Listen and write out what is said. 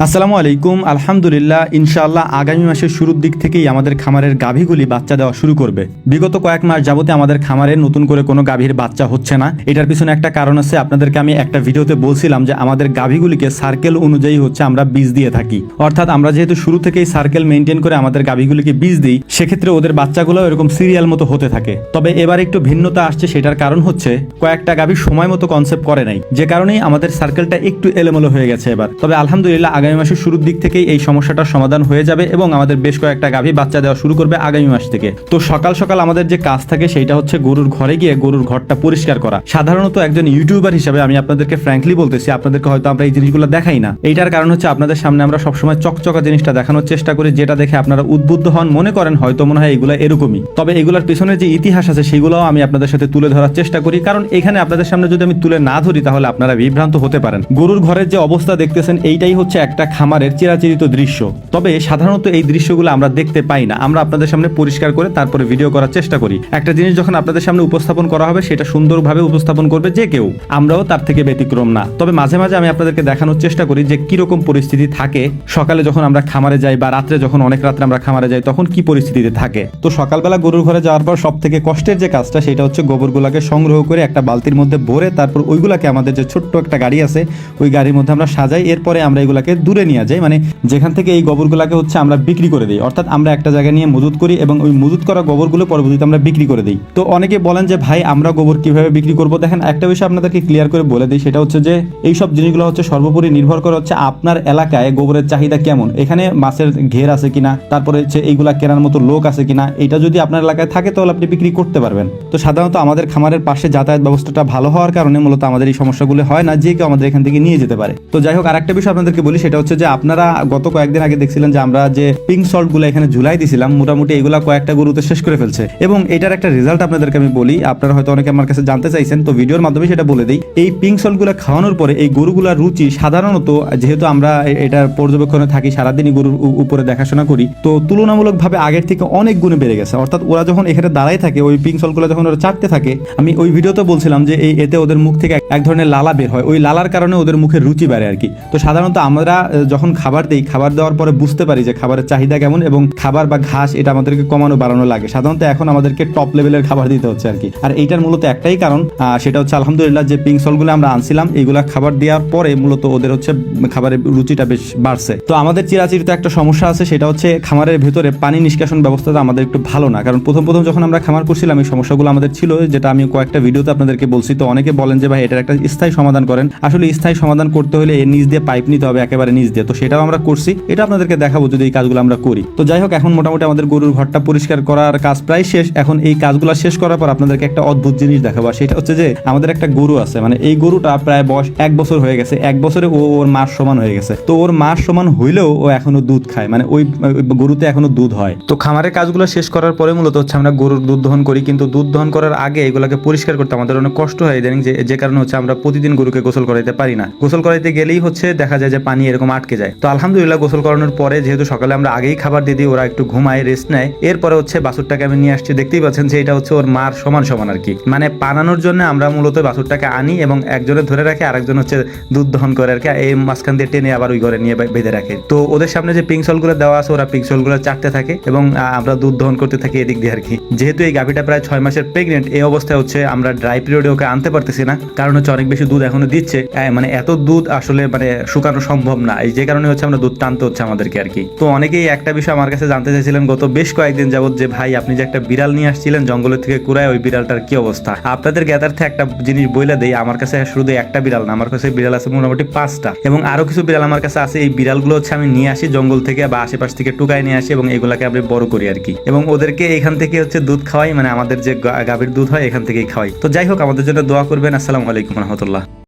আসসালামু আলাইকুম। আলহামদুলিল্লাহ, ইনশাআল্লাহ আগামী মাসের শুরুর দিক থেকেই আমাদের খামারের গাভীগুলি বাচ্চা দেওয়া শুরু করবে। বিগত কয়েক মাস যাবতে আমাদের খামারে নতুন করে কোনো গাভীর বাচ্চা হচ্ছে না। এটার পিছনে একটা কারণ আছে। আপনাদেরকে আমি একটা ভিডিওতে বলছিলাম যে আমাদের গাভীগুলিকে সার্কেল অনুযায়ী আমরা বীজ দিয়ে থাকি। অর্থাৎ আমরা যেহেতু শুরু থেকেই সার্কেল মেনটেন করে আমাদের গাভীগুলিকে বীজ দিই, সেক্ষেত্রে ওদের বাচ্চাগুলো এরকম সিরিয়াল মতো হতে থাকে। তবে এবার একটু ভিন্নতা আসছে। সেটার কারণ হচ্ছে কয়েকটা গাভী সময় মতো কনসেপ্ট করে নাই, যে কারণেই আমাদের সার্কেলটা একটু এলোমেলো হয়ে গেছে এবার। তবে আলহামদুলিল্লাহ আগামী মাসের শুরুর দিক থেকেই এই সমস্যাটার সমাধান হয়ে যাবে এবং আমাদের বেশ কয়েকটা গাভী বাচ্চা দেওয়া শুরু করবে আগামী মাস থেকে। তো সকাল সকাল আমাদের যে কাজ থাকে সেটা হচ্ছে গরুর ঘরে গিয়ে গরুর ঘরটা পরিষ্কার করা। সাধারণত একজন ইউটিউবার হিসেবে আমি আপনাদেরকে ফ্র্যাঙ্কলি বলতেছি, আপনাদেরকে হয়তো আমরা এই জিনিসগুলো দেখাই না। এইটার কারণ হচ্ছে আপনাদের সামনে আমরা সবসময় চকচকা জিনিসটা দেখানোর চেষ্টা করি, যেটা দেখে আপনারা উদ্বুদ্ধ হন, মনে করেন হয়তো মনে হয় এগুলো এরকমই। তবে এগুলোর পিছনে যে ইতিহাস আছে সেগুলোও আমি আপনাদের সাথে তুলে ধরার চেষ্টা করি, কারণ এখানে আপনাদের সামনে যদি আমি তুলে না ধরি তাহলে আপনারা বিভ্রান্ত হতে পারেন। গরুর ঘরের যে অবস্থা দেখতেছেন এইটাই হচ্ছে একটা খামারের চিরাচরিত দৃশ্য। তবে সাধারণত এই দৃশ্যগুলো আমরা দেখতে পাই না। আমরা আপনাদের সামনে পরিষ্কার করে তারপরে ভিডিও করার চেষ্টা করি। একটা জিনিস যখন আপনাদের সামনে উপস্থাপন করা হবে সেটা সুন্দরভাবে উপস্থাপন করবে যে কেউ, আমরাও তার থেকে ব্যতিক্রম না। তবে মাঝে মাঝে আমি আপনাদেরকে দেখানোর চেষ্টা করি যে কিরকম পরিস্থিতি থাকে সকালে যখন আমরা খামারে যাই, বা রাত্রে যখন অনেক রাত্রে আমরা খামারে যাই তখন কি পরিস্থিতিতে থাকে। তো সকালবেলা গরুর ঘরে যাওয়ার পর সব থেকে কষ্টের যে কাজটা সেটা হচ্ছে গোবরগুলাকে সংগ্রহ করে একটা বালতির মধ্যে ভরে তারপর ওইগুলাকে আমাদের যে ছোট্ট একটা গাড়ি আছে ওই গাড়ির মধ্যে আমরা সাজাই। এরপরে আমরা এগুলাকে দূরে নিয়ে যাই, মানে যেখান থেকে এই গোবরগুলাকে আমরা বিক্রি করে দিই। অর্থাৎ আমরা একটা জায়গায় নিয়ে মজুত করি এবং ওই মজুত করা গোবরগুলো পরবর্তীতে আমরা বিক্রি করে দিই। তো অনেকে বলেন যে ভাই আমরা গোবর কিভাবে বিক্রি করব। দেখেন, একটা বিষয় আপনাদেরকে ক্লিয়ার করে বলে দিই, সেটা হচ্ছে যে এই সব জিনিসগুলো সর্বোপরি নির্ভর করে আপনার এলাকায় গোবরের চাহিদা কেমন, এখানে মাছের ঘের আছে কিনা, তারপরে এইগুলা কেনার মতো লোক আছে কিনা। এটা যদি আপনার এলাকায় থাকে তাহলে আপনি বিক্রি করতে পারবেন। তো সাধারণত আমাদের খামারের পাশে যাতায়াত ব্যবস্থাটা ভালো হওয়ার কারণে মূলত আমাদের এই সমস্যাগুলো হয় না, যে কেউ আমাদের এখান থেকে নিয়ে যেতে পারে। তো যাই হোক, আরেকটা বিষয় আপনাদেরকে বলি, সেটা হচ্ছে যে আপনারা গত কয়েকদিন আগে দেখছিলেন যে আমরা যে পিঙ্ক সল্ট গুলো এখানে ঝুলাই দিছিলাম, মোটামুটি এগুলা কয়েকটা গরুতে শেষ করে ফেলছে। এবং এটার একটা রেজাল্ট আপনাদেরকে আমি বলি, আপনারা হয়তো অনেকে আমার কাছে জানতে চাইছেন, তো ভিডিওর মাধ্যমে সেটা বলে দিই। এই পিঙ্ক সল্ট গুলো খাওয়ানোর পরে এই গরুগুলার রুচি সাধারণত, যেহেতু আমরা এটার পর্যবেক্ষণে থাকি, সারাদিনই গরুর উপরে দেখাশোনা করি, তো তুলনামূলকভাবে আগের থেকে অনেক গুণে বেড়ে গেছে। অর্থাৎ ওরা যখন এখানে দাঁড়ায় থাকে, ওই পিঙ্ক সল্ট গুলো যখন ওরা চাটতে থাকে, আমি ওই ভিডিওতে বলছিলাম যে এতে ওদের মুখ থেকে এক ধরনের লালা বের হয়, ওই লালার কারণে ওদের মুখের রুচি বাড়ে আর কি। তো সাধারণত আমরা যখন খাবার দিই, খাবার দেওয়ার পরে বুঝতে পারি যে খাবারের চাহিদা কেমন এবং খাবার বা ঘাস এটা আমাদেরকে কমানো বাড়ানো লাগে। সাধারণত এখন আমাদেরকে টপ লেভেলের খাবার দিতে হচ্ছে আর কি। আর এইটার মূলত একটাই কারণ, সেটা হচ্ছে আলহামদুলিল্লাহ যে পিঙ্ক সল্টগুলো আমরা আনছিলাম, এইগুলা খাবার দেওয়ার পরে মূলত ওদের খাবারের রুচিটা বেশ বাড়ছে। তো আমাদের চিরাচরিত একটা সমস্যা আছে, সেটা হচ্ছে খামারের ভেতরে পানি নিষ্কাশন ব্যবস্থাটা আমাদের একটু ভালো না। কারণ প্রথম যখন আমরা খামার করছিলাম এই সমস্যাগুলো আমাদের ছিল, যেটা আমি কয়েকটা ভিডিওতে আপনাদেরকে বলছি। তো অনেকে বলেন যে ভাই এটার একটা স্থায়ী সমাধান করেন। আসলে স্থায়ী সমাধান করতে হলে এর নিচ দিয়ে পাইপ নিতে হবে, একেবারে নিচ দিয়ে। তো সেটাও আমরা করছি, এটা আপনাদেরকে দেখাবো যদি এই কাজগুলো আমরা করি। তো যাই হোক, এখন মোটামুটি আমাদের গরুর ঘরটা পরিষ্কার করার কাজ প্রায় শেষ। এখন এই কাজগুলো শেষ করার পর আপনাদেরকে একটা অদ্ভুত জিনিস দেখাবো, সেটা হচ্ছে যে আমাদের একটা গরু আছে, মানে এই গরুটা প্রায় বয়স 1 বছর হয়ে গেছে। 1 বছরে ওর মাস সমান হয়ে গেছে। তো ওর মাস সমান হইলেও ও এখনো দুধ খায়, মানে ওই গরুতে এখনো দুধ হয়। তো খামারের কাজগুলো শেষ করার পরে মূলত আমরা গরুর দুধ দহন করি, কিন্তু দুধ দহন করার আগে এগুলোকে পরিষ্কার করতে আমাদের অনেক কষ্ট হয় ইদানিং, যে কারণে আমরা প্রতিদিন গরুকে গোসল করাইতে পারি না। গোসল করাইতে গেলেই দেখা যায় যে পানি এরকম আটকে যায়। তো আলহামদুলিল্লাহ গোসল করানোর পরে, যেহেতু সকালে আমরা আগেই খাবার দিয়ে দিই, ওরা একটু ঘুমায়, রেস্ট নেয়। এরপরে বাছুরটাকে আমি নিয়ে আসছি, দেখতেই পাচ্ছেন যে এটা ওর মার সমান সমান আর কি। মানে পানানোর জন্য আমরা মূলত বাছুরটাকে আনি এবং একজনে ধরে রাখে, আরেকজন দুধ দহন করে আর কি। এই মাঝখান দিয়ে টেনে আবার ওই ঘরে নিয়ে বেঁধে রাখে। তো ওদের সামনে যে পিঙ্ক সল্ট গুলো দেওয়া আছে, ওরা পিঙ্ক সল্ট গুলো চাটতে থাকে এবং আমরা দুধ দহন করতে থাকি এদিক দিয়ে আর কি। যেহেতু এই গাভীটা প্রায় 6 মাসের প্রেগনেন্ট, এই অবস্থায় আমরা ড্রাই পিরিয়ডে ওকে আনতে পারতেছি না, কারণ অনেক বেশি দুধ এখনো দিচ্ছে। মানে এত দুধ আসলে শুকানো সম্ভব না, এই যে কারণে আমরা দুধ টানতে হচ্ছে আমাদেরকে আর কি। তো অনেকেই একটা বিষয় আমার কাছে জানতে চাইছিলেন গত বেশ কয়েকদিন যাবত, যে ভাই আপনি যে একটা বিড়াল নিয়ে আসছিলেন জঙ্গলের থেকে কুড়ায়, ওই বিড়ালটার কি অবস্থা। আপনাদের জ্ঞাতার্থে একটা জিনিস বইলা দেই, আমার কাছে শুধু একটা বিড়াল না, আমার কাছে বিড়াল আছে মোটামুটি 5টা এবং আরো কিছু বিড়াল আমার কাছে আছে। এই বিড়ালগুলো আমি নিয়ে আসি জঙ্গল থেকে বা আশেপাশ থেকে টুকায় নিয়ে আসি এবং এগুলাকে আমি বড় করি আর কি, এবং ওদেরকে এখান থেকে দুধ খাওয়াই, মানে আমাদের যে গাভীর দুধ হয় এখান থেকেই খাওয়াই। তো যাই হোক, আমাদের জন্য দোয়া করবেন। আসসালামু আলাইকুম রহমতুল্লাহ।